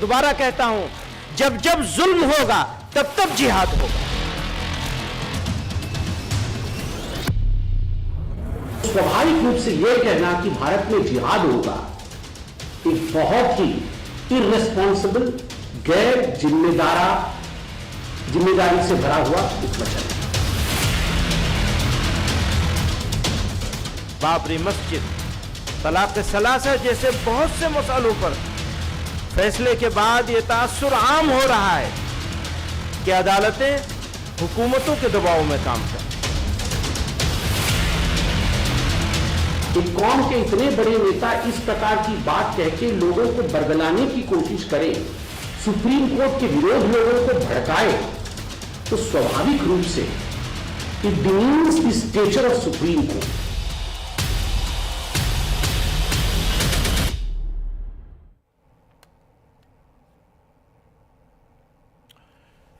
दोबारा कहता हूं, जब जब जुल्म होगा तब तब जिहाद होगा। स्वाभाविक रूप से यह कहना कि भारत में जिहाद होगा एक बहुत ही इर्रेस्पॉन्सिबल, गैर जिम्मेदारी से भरा हुआ एक वचन है। बाबरी मस्जिद, तलाक सलासा जैसे बहुत से मसलों पर फैसले के बाद यह तासुर आम हो रहा है कि अदालतें हुकूमतों के दबाव में काम करें। एक कौम के इतने बड़े नेता इस प्रकार की बात कह के लोगों को बरगलाने की कोशिश करें, सुप्रीम कोर्ट के विरोध लोगों को भड़काए, तो स्वाभाविक रूप से it demeans the stature of supreme court.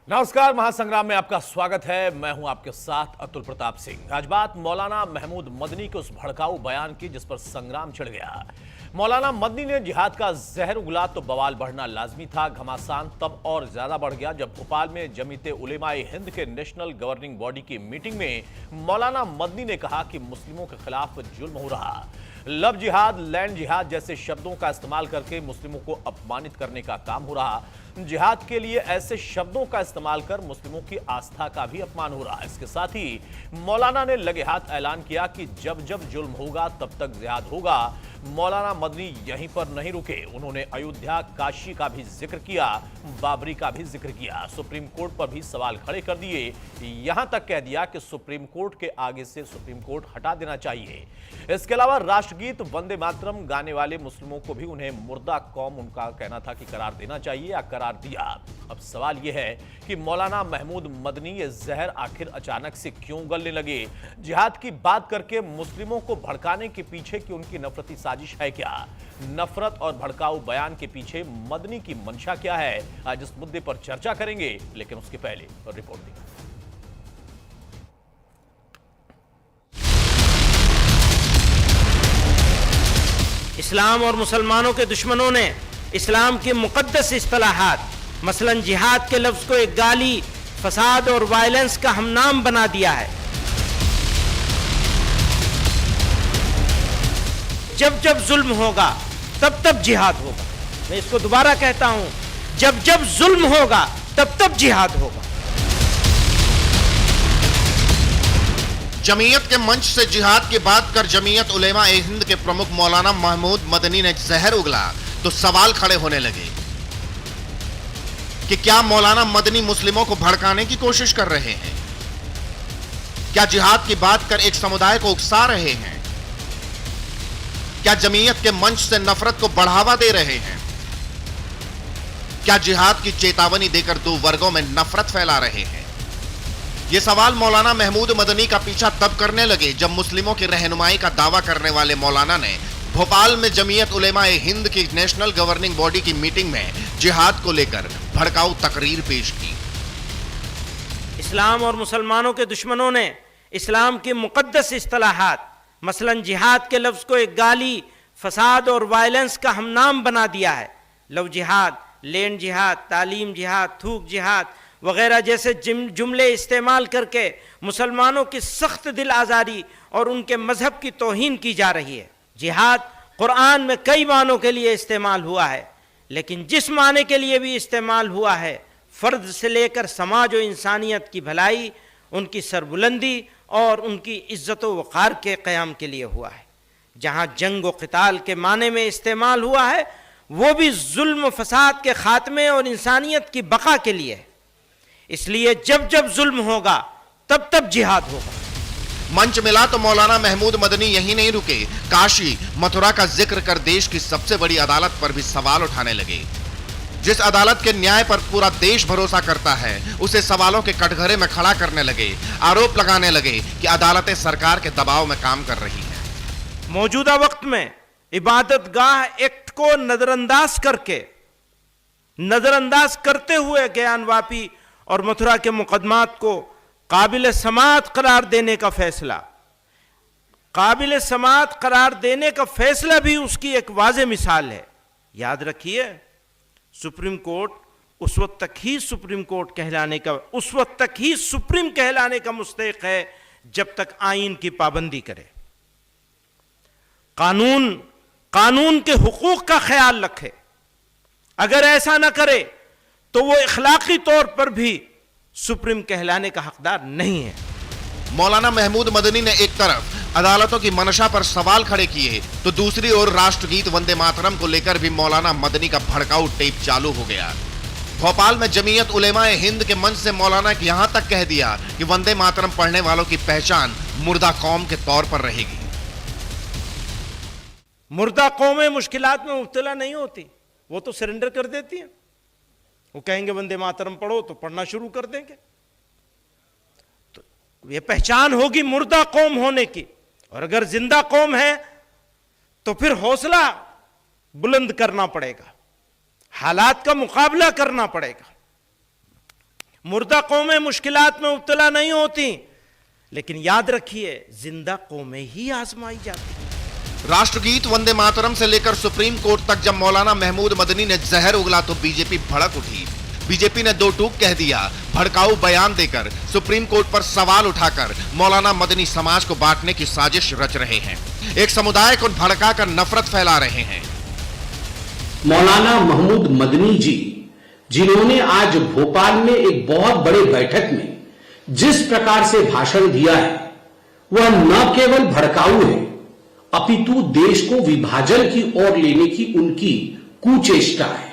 नमस्कार, महासंग्राम में आपका स्वागत है। मैं हूं आपके साथ अतुल प्रताप सिंह। आज बात मौलाना महमूद मदनी के उस भड़काऊ बयान की जिस पर संग्राम छिड़ गया। मौलाना मदनी ने जिहाद का जहर उगला तो बवाल बढ़ना लाजमी था। घमासान तब और ज्यादा बढ़ गया जब भोपाल में जमीयत उलेमाए हिंद के नेशनल गवर्निंग बॉडी की मीटिंग में मौलाना मदनी ने कहा कि मुस्लिमों के खिलाफ जुल्म हो रहा। लव जिहाद, लैंड जिहाद जैसे शब्दों का इस्तेमाल करके मुस्लिमों को अपमानित करने का काम हो रहा। जिहाद के लिए ऐसे शब्दों का इस्तेमाल कर मुस्लिमों की आस्था का भी अपमान हो रहा है। इसके साथ ही मौलाना ने लगे हाथ ऐलान किया कि जब जब जुल्म होगा तब तक जिहाद होगा। मौलाना मदनी यहीं पर नहीं रुके, उन्होंने अयोध्या, काशी का भी जिक्र किया, बाबरी का भी जिक्र किया, सुप्रीम कोर्ट पर भी सवाल खड़े कर दिए। यहां तक कह दिया कि सुप्रीम कोर्ट के आगे से सुप्रीम कोर्ट हटा देना चाहिए। इसके अलावा राष्ट्रगीत वंदे मातरम गाने वाले मुस्लिमों को भी उन्हें मुर्दा कौम उनका कहना था कि करार देना चाहिए या करार दिया। अब सवाल यह है कि मौलाना महमूद मदनी ये जहर आखिर अचानक से क्यों उगलने लगे? जिहाद की बात करके मुस्लिमों को भड़काने के पीछे की उनकी नफरती साजिश है क्या? नफरत और भड़काऊ बयान के पीछे मदनी की मंशा क्या है? आज इस मुद्दे पर चर्चा करेंगे, लेकिन उसके पहले रिपोर्ट देंगे। इस्लाम और मुसलमानों के दुश्मनों ने इस्लाम की मुकद्दस इस्तिलाहात मसलन जिहाद के लफ्ज को एक गाली, फसाद और वायलेंस का हमनाम बना दिया है। जब जब जुल्म होगा तब तब जिहाद होगा। मैं इसको दोबारा कहता हूं, जब जब जुल्म होगा तब तब जिहाद होगा। जमीयत के मंच से जिहाद की बात कर जमीयत उलेमा-ए हिंद के प्रमुख मौलाना महमूद मदनी ने जहर उगला तो सवाल खड़े होने लगे कि क्या मौलाना मदनी मुस्लिमों को भड़काने की कोशिश कर रहे हैं? क्या जिहाद की बात कर एक समुदाय को उकसा रहे हैं? क्या जमीयत के मंच से नफरत को बढ़ावा दे रहे हैं? क्या जिहाद की चेतावनी देकर दो वर्गों में नफरत फैला रहे हैं? यह सवाल मौलाना महमूद मदनी का पीछा तब करने लगे जब मुस्लिमों की रहनुमाई का दावा करने वाले मौलाना ने भोपाल में जमीयत उलेमाए हिंद की नेशनल गवर्निंग बॉडी की मीटिंग में जिहाद को लेकर भड़काऊ तकरीर पेश की। इस्लाम और मुसलमानों के दुश्मनों ने इस्लाम की मुकद्दस इस्तिलाहात मसलन जिहाद के लफ्ज को एक गाली, फसाद और वायलेंस का हमनाम बना दिया है। लव जिहाद, लैंड जिहाद, तालीम जिहाद, थूक जिहाद वगैरह जैसे जुमले इस्तेमाल करके मुसलमानों की सख्त दिल आज़ारी और उनके मजहब की तौहीन की जा रही है। जिहाद कुरान में कई मानों के लिए इस्तेमाल हुआ है, लेकिन जिस माने के लिए भी इस्तेमाल हुआ है, फ़र्द से लेकर समाज और इंसानियत की भलाई, उनकी सरबुलंदी और उनकी इज़्ज़त व वक़ार के क़याम के लिए हुआ है। जहाँ जंग व क़िताल के माने में इस्तेमाल हुआ है, वो भी जुल्म फसाद के ख़ात्मे और इंसानियत की बका के लिए है। इसलिए जब जब जुल्म होगा तब तब जिहाद होगा। मंच मिला तो मौलाना महमूद मदनी यहीं नहीं रुके, काशी, मथुरा का जिक्र कर देश की सबसे बड़ी अदालत पर भी सवाल उठाने लगे। जिस अदालत के न्याय पर पूरा देश भरोसा करता है, उसे सवालों के कटघरे में खड़ा करने लगे, आरोप लगाने लगे कि अदालतें सरकार के दबाव में काम कर रही हैं। मौजूदा वक्त में इबादत गाह एक्ट को नजरअंदाज करते हुए ज्ञानवापी और मथुरा के मुकदमात को काबिल समाअत करार देने का फैसला भी उसकी एक वाज़ेह मिसाल है। याद रखिए, सुप्रीम कोर्ट उस वक्त तक ही सुप्रीम कोर्ट कहलाने का, उस वक्त तक ही सुप्रीम कहलाने का मुस्तहिक है जब तक आईन की पाबंदी करे, कानून के हुकूक का ख्याल रखे। अगर ऐसा ना करे तो वो इखलाकी तौर पर भी सुप्रीम कहलाने का हकदार नहीं है। मौलाना महमूद मदनी ने एक तरफ अदालतों की मंशा पर सवाल खड़े किए तो दूसरी ओर राष्ट्रगीत वंदे मातरम को लेकर भी मौलाना मदनी का भड़काऊ टेप चालू हो गया। भोपाल में जमीयत उलेमाए हिंद के मंच से मौलाना ने यहां तक कह दिया कि वंदे मातरम पढ़ने वालों की पहचान मुर्दा कौम के तौर पर रहेगी। मुर्दा कौमें मुश्किलात में मुब्तला नहीं होती, वो तो सरेंडर कर देती हैं। वो कहेंगे वंदे मातरम पढ़ो तो पढ़ना शुरू कर देंगे। तो ये पहचान होगी मुर्दा कौम होने की। और अगर जिंदा कौम है तो फिर हौसला बुलंद करना पड़ेगा, हालात का मुकाबला करना पड़ेगा। मुर्दा कौमें मुश्किलात में मुब्तला नहीं होती, लेकिन याद रखिए जिंदा कौमें ही आजमाई जाती। राष्ट्रगीत वंदे मातरम से लेकर सुप्रीम कोर्ट तक जब मौलाना महमूद मदनी ने जहर उगला तो बीजेपी भड़क उठी। बीजेपी ने दो टूक कह दिया, भड़काऊ बयान देकर सुप्रीम कोर्ट पर सवाल उठाकर मौलाना मदनी समाज को बांटने की साजिश रच रहे हैं, एक समुदाय को भड़काकर नफरत फैला रहे हैं। मौलाना महमूद मदनी जी, जिन्होंने आज भोपाल में एक बहुत बड़े बैठक में जिस प्रकार से भाषण दिया है, वह न केवल भड़काऊ है अपितु देश को विभाजन की ओर लेने की उनकी कुचेष्टा है।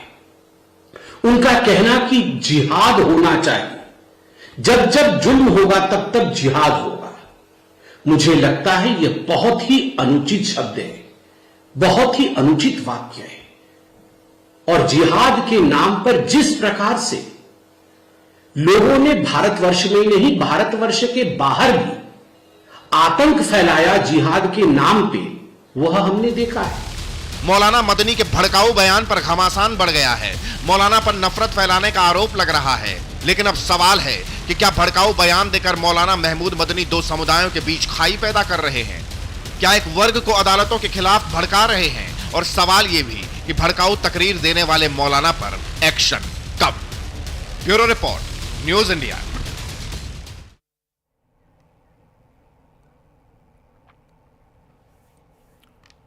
उनका कहना कि जिहाद होना चाहिए, जब जब जुल्म होगा तब तब जिहाद होगा, मुझे लगता है यह बहुत ही अनुचित शब्द है, बहुत ही अनुचित वाक्य है। और जिहाद के नाम पर जिस प्रकार से लोगों ने भारतवर्ष में नहीं भारतवर्ष के बाहर भी आतंक फैलाया जिहाद के नाम पे, वह हमने देखा है। मौलाना मदनी के भड़काऊ बयान पर घमासान बढ़ गया है। मौलाना पर नफरत फैलाने का आरोप लग रहा है, लेकिन अब सवाल है कि क्या भड़काऊ बयान देकर मौलाना महमूद मदनी दो समुदायों के बीच खाई पैदा कर रहे हैं? क्या एक वर्ग को अदालतों के खिलाफ भड़का रहे हैं? और सवाल यह भी कि भड़काऊ तकरीर देने वाले मौलाना पर एक्शन कब? Bureau report, news India.